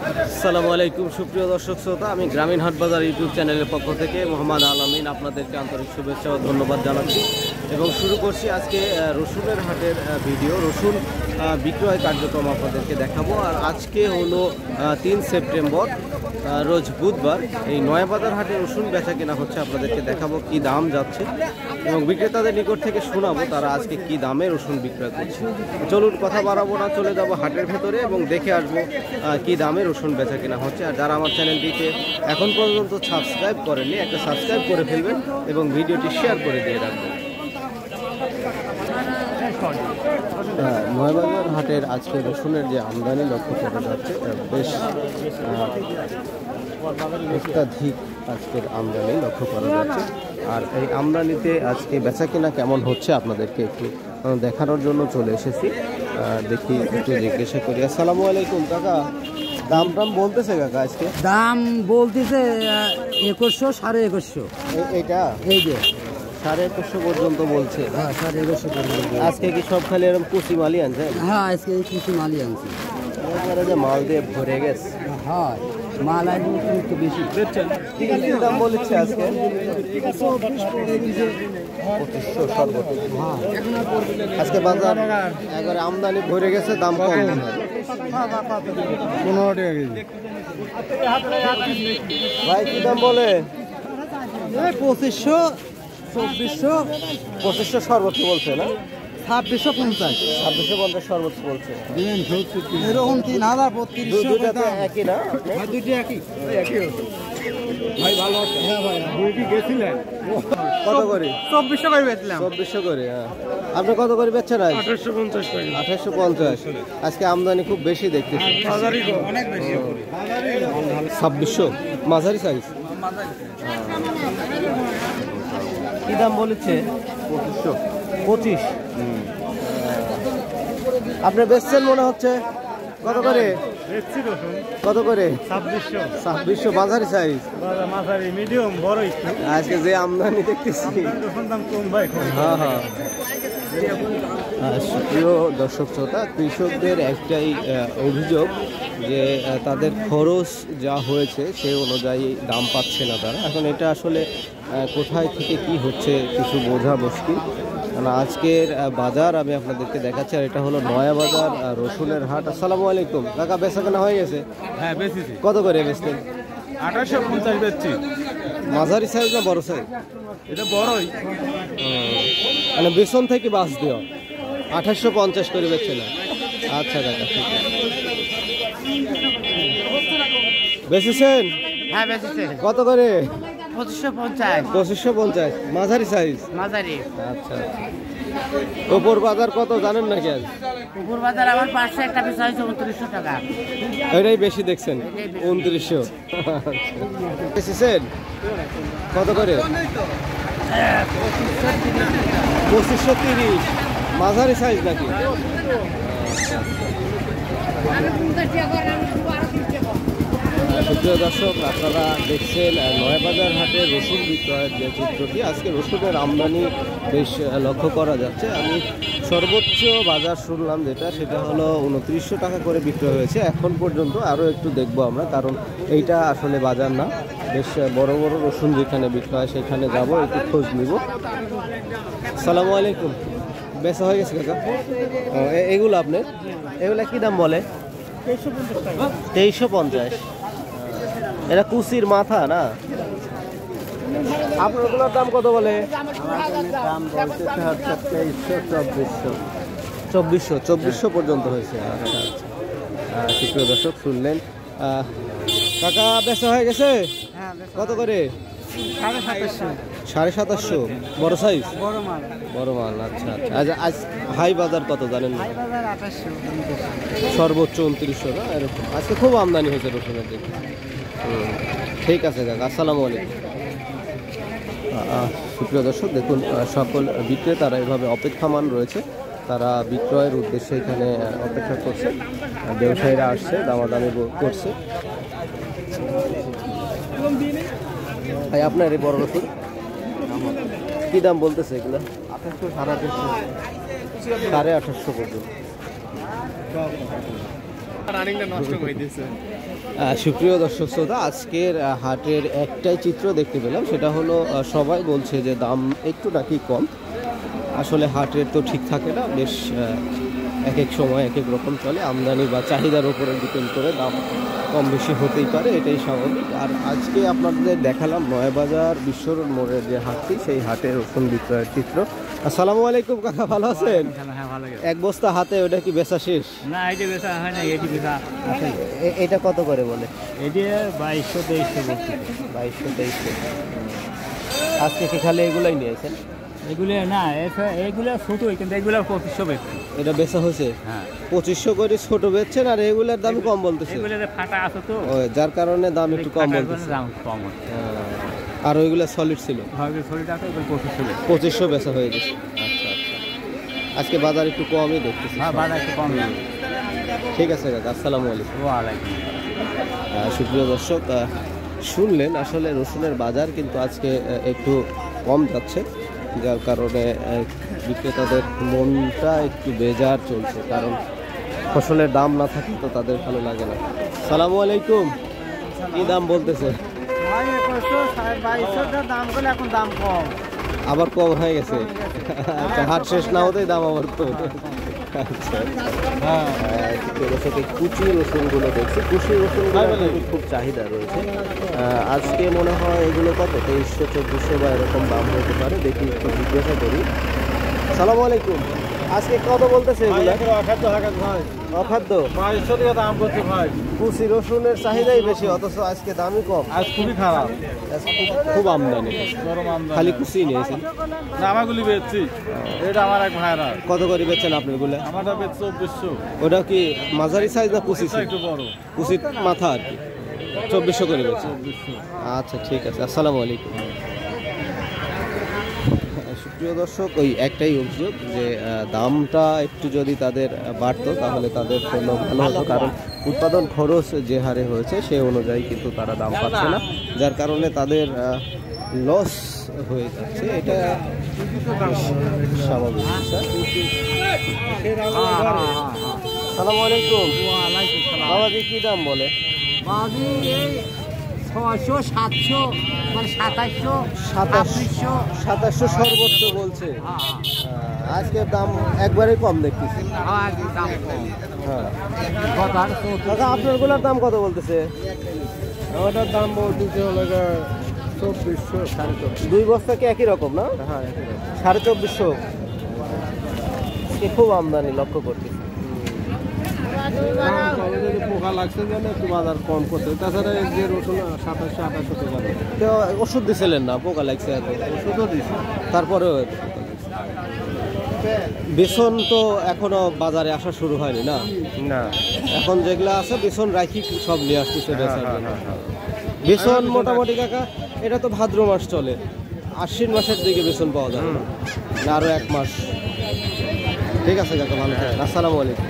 আসসালামু আলাইকুম সুপ্রিয় দর্শক শ্রোতা, আমি গ্রামীণ হাট বাজার ইউটিউব চ্যানেলের পক্ষ থেকে মোহাম্মদ আলামিন আপনাদেরকে আন্তরিক শুভেচ্ছা ও ধন্যবাদ জানাচ্ছি এবং শুরু করছি আজকে রসুনের হাটের ভিডিও। রসুন বিক্রয় কার্যক্রম আপনাদেরকে দেখাবো। আর আজকে হলো 3 সেপ্টেম্বর, রোজ বুধবার। এই নয়াবাজার হাটে রসুন বেচা কেনা হচ্ছে, আপনাদেরকে দেখাবো কি দাম যাচ্ছে এবং বিক্রেতাদের নিকট থেকে শোনাবো তারা আজকে কি দামে রসুন বিক্রয় করছে। চলুন কথা বাড়াবো না, চলে যাবো হাটের ভেতরে এবং দেখে আসবো কি দামে রসুন বেচা কেনা হচ্ছে। আর যারা আমার চ্যানেলটিতে এখন পর্যন্ত সাবস্ক্রাইব করেননি, একটা সাবস্ক্রাইব করে ফেলবেন এবং ভিডিওটি শেয়ার করে দিয়ে রাখবেন। নয়াবাজার হাটের আজকে রসুনের যে আমদানি লক্ষ্য করা যাচ্ছে, বেশ অত্যাধিক আজকের আমদানি লক্ষ্য করা যাচ্ছে। আর এই আমদানিতে আজকে বেচা কেনা কেমন হচ্ছে আপনাদেরকে একটু দেখানোর জন্য চলে এসেছি। দেখি একটু জিজ্ঞাসা করি। আসসালামু আলাইকুম কাকা, দাম টাম বলতেছে কাকা? আজকে দাম বলতেছে 2100, 2150। এইটা এই যে 2150 পর্যন্ত বলছে। হ্যাঁ 2150 পর্যন্ত। আজকে কি সব খালি এরকম কুচি মালই আনছেন? হ্যাঁ আজকে কিছু মালই আনছি। যে মাল দিয়ে ভরে গেছে। হ্যাঁ মাল আনবো একটু বেশি। কি দাম বলেছে আজকে? 2500 সর্বোচ্চ। হ্যাঁ আজকে বাজার একবারে আমদানি ভরে গেছে, দাম কম। 15 টাকা কেজি। ভাই কি দাম বলে? 2500, 2400, 2500 সর্বোচ্চ বলছে না? 2650। 2650 সর্বোচ্চ বলছে। এরকম 3000, 3200। দুটাতে একই না? দুইটা একই। ভাই ভালো আছে? হ্যাঁ ভাই। দুই কি গেছিলেন? কত করে? 2400 করে বেচলাম। 2400 করে। হ্যাঁ, আপনি কত করে বেচছেন? 1850 করে। 1850। আজকে আমদানি খুব বেশি দেখতেছি। বাজারই অনেক বেশি। 2600 মাঝারি সাইজ। কি দাম বলেছে? 2500। আপনি বেচছেন মনে হচ্ছে। কত করে? কত করে? 2600 মাঝারি সাইজ। মাঝারি মিডিয়াম বড় একটু। আজকে যে আমদানি দেখতেছি, দাম কম ভাই। হ্যাঁ হ্যাঁ। প্রিয় দর্শক শ্রোতা, কৃষকদের একটাই অভিযোগ যে তাদের খরচ যা হয়েছে সে অনুযায়ী দাম পাচ্ছে না তারা। এখন এটা আসলে কোথায় থেকে কি হচ্ছে কিছু বোঝা মুশকিল। কারণ আজকের বাজার আমি আপনাদেরকে দেখাচ্ছি, আর এটা হলো নয়াবাজার রসুনের হাট। আসসালামু আলাইকুম কাকা, বেচা কেনা হয়ে গেছে? হ্যাঁ বেশিছি। কত করে বেচলেন? 1850 বেচছি। মাঝারি সাইজ না বড় সাইজ? এটা বড়ই। মানে বেসন থেকে বাস দেওয়া। 1850 করে বেচছে না? আচ্ছা কাকা, ঠিক আছে। বেচেছেন? হ্যাঁ বেশিছে। কত করে? 2550। 2550 মাঝারি সাইজ। মাঝারি। আচ্ছা আচ্ছা। ওপর বাজার কত জানেন নাকি আজ? উপর বাজার আমার পাশে একটা পিস হয়েছে 2900 টাকা। এটাই বেশি দেখছেন? 2900। বেচেছেন কত করে? 2530 মাঝারি সাইজ নাকি? সুপ্রিয় দর্শক, আপনারা দেখছেন নয়াবাজার হাটে রসুন বিক্রয়ের যে চিত্রটি। আজকে রসুনের আমদানি বেশ লক্ষ্য করা যাচ্ছে। আমি সর্বোচ্চ বাজার শুনলাম যেটা, সেটা হলো 2900 টাকা করে বিক্রয় হয়েছে এখন পর্যন্ত। আরও একটু দেখবো আমরা, কারণ এইটা আসলে বাজার না। বেশ বড় বড় রসুন যেখানে বিক্রয় হয় সেখানে যাবো, একটু খোঁজ নিব। আসসালামু আলাইকুম, বেচা হয়ে গেছে কাকা? এগুলো আপনার, এগুলা কি দাম বলে? 2350। এটা কুচির মাথা না? আপনারগুলোর দাম কত বলে? দাম বলতে 2300, 2400। 2400 পর্যন্ত হয়েছে। আচ্ছা আচ্ছা। সুপ্রিয় দর্শক শুনলেন, কাকা বেচা হয়ে গেছে? কত করে? 2750। বড় সাইজ? বড় মাল। আচ্ছা আচ্ছা। আজ হাই বাজার কত জানেন না? সর্বোচ্চ 2900 না এরকম। আজকে খুব আমদানি হয়েছে রসুনের দিকে। ঠিক আছে কাকা, আসসালামু আলাইকুম। সুপ্রিয় দর্শক দেখুন, সকল বিক্রেতারা এভাবে অপেক্ষামান রয়েছে। তারা বিক্রয়ের উদ্দেশ্যে এখানে অপেক্ষা করছে। ব্যবসায়ীরা আসছে, দামাদামি করছে। ভাই আপনার এই বড় রসুন কি দাম বলতেছে এগুলো? 2800, 2850 পর্যন্ত। সুপ্রিয় দর্শক শ্রোতা, আজকের হাটের একটাই চিত্র দেখতে পেলাম, সেটা হলো সবাই বলছে যে দাম একটু নাকি কম। আসলে হাটের তো ঠিক থাকে না, বেশ এক এক সময় এক এক রকম চলে, আমদানি বা চাহিদার উপরে ডিপেন্ড করে দাম কম বেশি হতেই পারে, এটাই স্বাভাবিক। আর আজকে আপনাদের দেখালাম নয়াবাজার বিশ্বরোড মোড়ের যে হাটটি, সেই হাটের রসুন বিক্রয়ের চিত্র। আসসালামু আলাইকুম কাকা, ভালো আছেন? এক বস্তা হাতে, ওটা কি বেচা শেষ? না, এটা বেচা হয় না, এটি বেচা আছে। এটা কত করে বলে? এটি 2200-2300 বলছি। 2200-2300। আজকে কি খালি এগুলাই নিয়েছেন? এগুলো না, এগুলো ছোটোই, কিন্তু এগুলো 2500 বেচছি। এটা বেচা হয়েছে? হ্যাঁ, 2500 করে ছোট বেচছেন, আর এগুলোর দাম কম বলতেছে। এগুলো ফাটা আছে তো, যার কারণে দাম একটু কম বলতেছে। দাম কম হচ্ছে। আর ওইগুলো সলিড ছিল? সলিড আছে, 2500 বেচা হয়ে গেছে। আচ্ছা আচ্ছা, আজকে বাজার একটু কমই দেখতেছি। হ্যাঁ, বাজার একটু কম। ঠিক আছে কাকা, আসসালামু আলাইকুম। ওয়ালাইকুম। সুপ্রিয় দর্শক, শুনলেন আসলে রসুনের বাজার কিন্তু আজকে একটু কম যাচ্ছে, যার কারণে বিক্রেতাদের মনটা একটু বেজার চলছে, কারণ ফসলের দাম না থাকলে তো তাদের ভালো লাগে না। সালামু আলাইকুম, কি দাম বলতেছে? দাম করলে এখন দাম কম, আবার কম হয়ে গেছে। আচ্ছা, হাট শেষ না হতেই দাম আবার কম। আচ্ছা, কুচি রসুনগুলো দেখছি, কুচি রসুনগুলো খুব চাহিদা রয়েছে। আজকে মনে হয় এগুলো কত 2300-2400 বা এরকম দাম হতে পারে, দেখি একটু জিজ্ঞাসা করি। সালামু আলাইকুম, আজকে কত বলতেছে এগুলো? অখাদ্য 2200 টাকা দাম করছে ভাই। কুচি রসুনের চাহিদাই বেশি, অথচ আজকে দামই কম। আজ খুবই খারাপ, খুব আমদানি, গরম আমদানি। খালি কুচি নিয়েছেন? জামাগুলি বেচছি, এটা আমার এক ভাইরা। কত করে বেচছেন আপনি এগুলো? আমারটা বেচছে 2400। ওটা কি মাঝারি সাইজ না কুচি? একটু বড় কুচির মাথা আর কি, 2400 করে বেচছেন? 2400। আচ্ছা ঠিক আছে, আসসালামু আলাইকুম। সুপ্রিয় দর্শক, ওই একটাই অভিযোগ যে দামটা একটু যদি তাদের বাড়তো তাহলে তাদের জন্য ভালো হতো, কারণ উৎপাদন খরচ যে হারে হয়েছে সে অনুযায়ী কিন্তু তারা দাম পাচ্ছে না, যার কারণে তাদের লস হয়ে যাচ্ছে, এটা স্বাভাবিক। আসসালামু আলাইকুম, বাবাজি কি দাম বলে? 600, 700, মানে 2700, 2700 সর্বোচ্চ বলছে। আজকে দাম একবারেই কম দেখতেছি। হ্যাঁ, দাদা আপনারগুলোর দাম কত বলতেছে? আমাদের দাম বলতেছে হলো 2400, 2400। 2 বস্তা কি একই রকম না? হ্যাঁ, 2450। খুব আমদানি লক্ষ্য করতেছি। পোকা লাগছে জানে একটু বাজার কম করতে, তাছাড়া যে রসুন 2700-2800 টাকা। তো ওষুধ দিছিলেন না, পোকা লাগছে এত? ওষুধও দিচ্ছে, তারপরেও বেসন তো এখনো বাজারে আসা শুরু হয়নি না? না, এখন যেগুলো আছে বেসন রাখি সব নিয়ে আসতেছে। বেসন মোটামুটি কাকা এটা তো ভাদ্র মাস চলে, আশ্বিন মাসের দিকে বেসন পাওয়া যাবে না, আরো 1 মাস। ঠিক আছে কাকা, ভালো থাকেন। আসসালামু আলাইকুম।